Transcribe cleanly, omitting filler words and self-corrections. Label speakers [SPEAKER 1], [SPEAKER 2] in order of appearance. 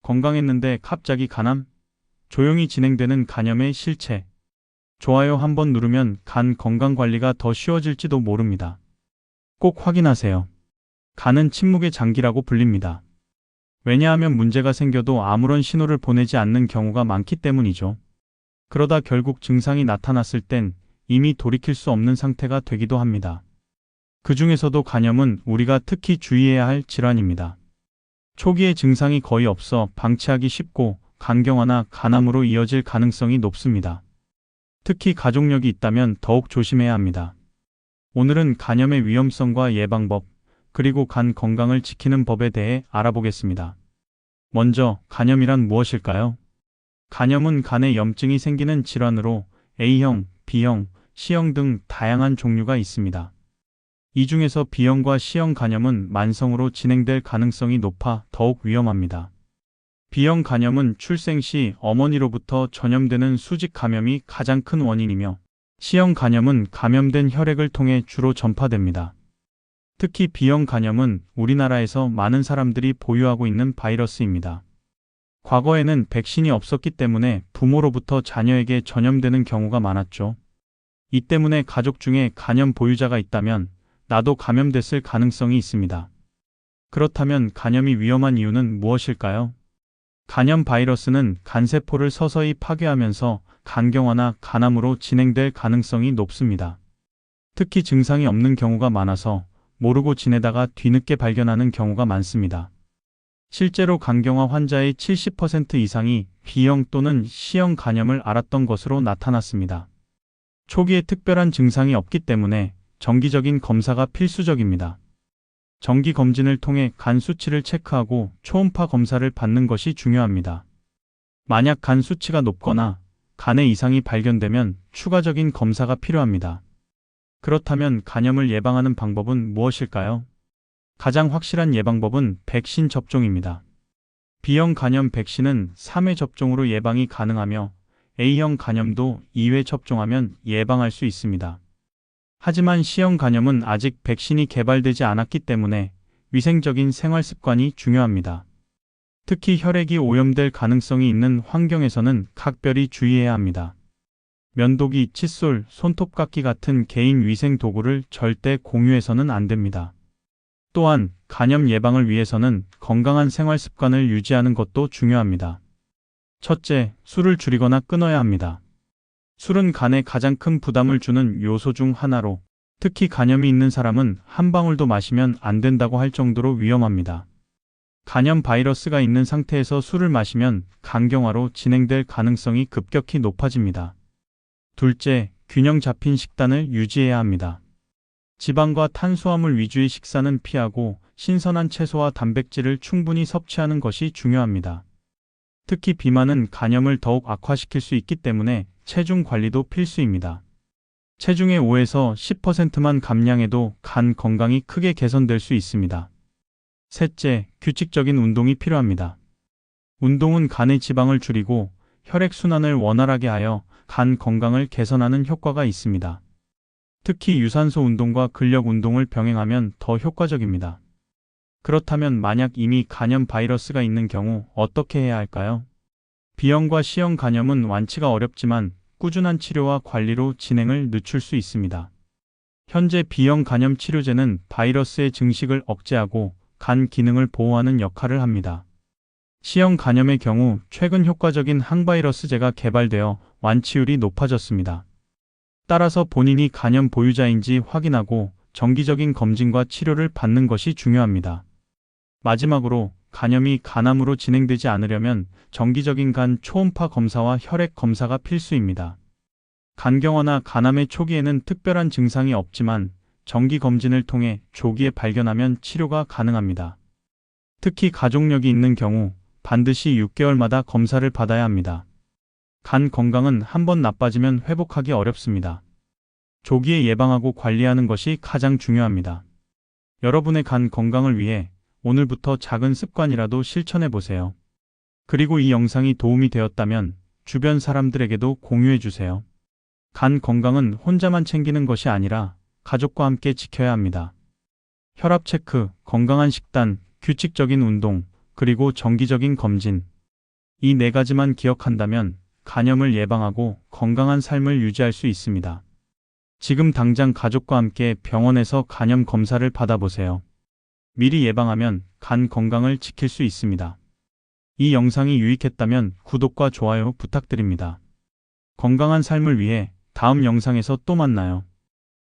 [SPEAKER 1] 건강했는데 갑자기 간암? 조용히 진행되는 간염의 실체. 좋아요 한번 누르면 간 건강 관리가 더 쉬워질지도 모릅니다. 꼭 확인하세요. 간은 침묵의 장기라고 불립니다. 왜냐하면 문제가 생겨도 아무런 신호를 보내지 않는 경우가 많기 때문이죠. 그러다 결국 증상이 나타났을 땐 이미 돌이킬 수 없는 상태가 되기도 합니다. 그 중에서도 간염은 우리가 특히 주의해야 할 질환입니다. 초기에 증상이 거의 없어 방치하기 쉽고 간경화나 간암으로 이어질 가능성이 높습니다. 특히 가족력이 있다면 더욱 조심해야 합니다. 오늘은 간염의 위험성과 예방법, 그리고 간 건강을 지키는 법에 대해 알아보겠습니다. 먼저 간염이란 무엇일까요? 간염은 간에 염증이 생기는 질환으로 A형, B형, C형 등 다양한 종류가 있습니다. 이 중에서 B형과 C형 간염은 만성으로 진행될 가능성이 높아 더욱 위험합니다. B형 간염은 출생 시 어머니로부터 전염되는 수직 감염이 가장 큰 원인이며 C형 간염은 감염된 혈액을 통해 주로 전파됩니다. 특히 B형 간염은 우리나라에서 많은 사람들이 보유하고 있는 바이러스입니다. 과거에는 백신이 없었기 때문에 부모로부터 자녀에게 전염되는 경우가 많았죠. 이 때문에 가족 중에 간염 보유자가 있다면 나도 감염됐을 가능성이 있습니다. 그렇다면 간염이 위험한 이유는 무엇일까요? 간염 바이러스는 간세포를 서서히 파괴하면서 간경화나 간암으로 진행될 가능성이 높습니다. 특히 증상이 없는 경우가 많아서 모르고 지내다가 뒤늦게 발견하는 경우가 많습니다. 실제로 간경화 환자의 70% 이상이 B형 또는 C형 간염을 앓았던 것으로 나타났습니다. 초기에 특별한 증상이 없기 때문에 정기적인 검사가 필수적입니다. 정기 검진을 통해 간 수치를 체크하고 초음파 검사를 받는 것이 중요합니다. 만약 간 수치가 높거나 간에 이상이 발견되면 추가적인 검사가 필요합니다. 그렇다면 간염을 예방하는 방법은 무엇일까요? 가장 확실한 예방법은 백신 접종입니다. B형 간염 백신은 3회 접종으로 예방이 가능하며 A형 간염도 2회 접종하면 예방할 수 있습니다. 하지만 C형 간염은 아직 백신이 개발되지 않았기 때문에 위생적인 생활 습관이 중요합니다. 특히 혈액이 오염될 가능성이 있는 환경에서는 각별히 주의해야 합니다. 면도기, 칫솔, 손톱깎이 같은 개인 위생 도구를 절대 공유해서는 안 됩니다. 또한 간염 예방을 위해서는 건강한 생활 습관을 유지하는 것도 중요합니다. 첫째, 술을 줄이거나 끊어야 합니다. 술은 간에 가장 큰 부담을 주는 요소 중 하나로 특히 간염이 있는 사람은 한 방울도 마시면 안 된다고 할 정도로 위험합니다. 간염 바이러스가 있는 상태에서 술을 마시면 간경화로 진행될 가능성이 급격히 높아집니다. 둘째, 균형 잡힌 식단을 유지해야 합니다. 지방과 탄수화물 위주의 식사는 피하고 신선한 채소와 단백질을 충분히 섭취하는 것이 중요합니다. 특히 비만은 간염을 더욱 악화시킬 수 있기 때문에 체중 관리도 필수입니다. 체중의 5에서 10%만 감량해도 간 건강이 크게 개선될 수 있습니다. 셋째, 규칙적인 운동이 필요합니다. 운동은 간의 지방을 줄이고 혈액순환을 원활하게 하여 간 건강을 개선하는 효과가 있습니다. 특히 유산소 운동과 근력 운동을 병행하면 더 효과적입니다. 그렇다면 만약 이미 간염 바이러스가 있는 경우 어떻게 해야 할까요? B형과 C형 간염은 완치가 어렵지만 꾸준한 치료와 관리로 진행을 늦출 수 있습니다. 현재 B형 간염 치료제는 바이러스의 증식을 억제하고 간 기능을 보호하는 역할을 합니다. C형 간염의 경우 최근 효과적인 항바이러스제가 개발되어 완치율이 높아졌습니다. 따라서 본인이 간염 보유자인지 확인하고 정기적인 검진과 치료를 받는 것이 중요합니다. 마지막으로 간염이 간암으로 진행되지 않으려면 정기적인 간 초음파 검사와 혈액 검사가 필수입니다. 간경화나 간암의 초기에는 특별한 증상이 없지만 정기 검진을 통해 조기에 발견하면 치료가 가능합니다. 특히 가족력이 있는 경우 반드시 6개월마다 검사를 받아야 합니다. 간 건강은 한번 나빠지면 회복하기 어렵습니다. 조기에 예방하고 관리하는 것이 가장 중요합니다. 여러분의 간 건강을 위해 오늘부터 작은 습관이라도 실천해 보세요. 그리고 이 영상이 도움이 되었다면 주변 사람들에게도 공유해 주세요. 간 건강은 혼자만 챙기는 것이 아니라 가족과 함께 지켜야 합니다. 혈압 체크, 건강한 식단, 규칙적인 운동, 그리고 정기적인 검진, 이 네 가지만 기억한다면 간염을 예방하고 건강한 삶을 유지할 수 있습니다. 지금 당장 가족과 함께 병원에서 간염 검사를 받아보세요. 미리 예방하면 간 건강을 지킬 수 있습니다. 이 영상이 유익했다면 구독과 좋아요 부탁드립니다. 건강한 삶을 위해 다음 영상에서 또 만나요.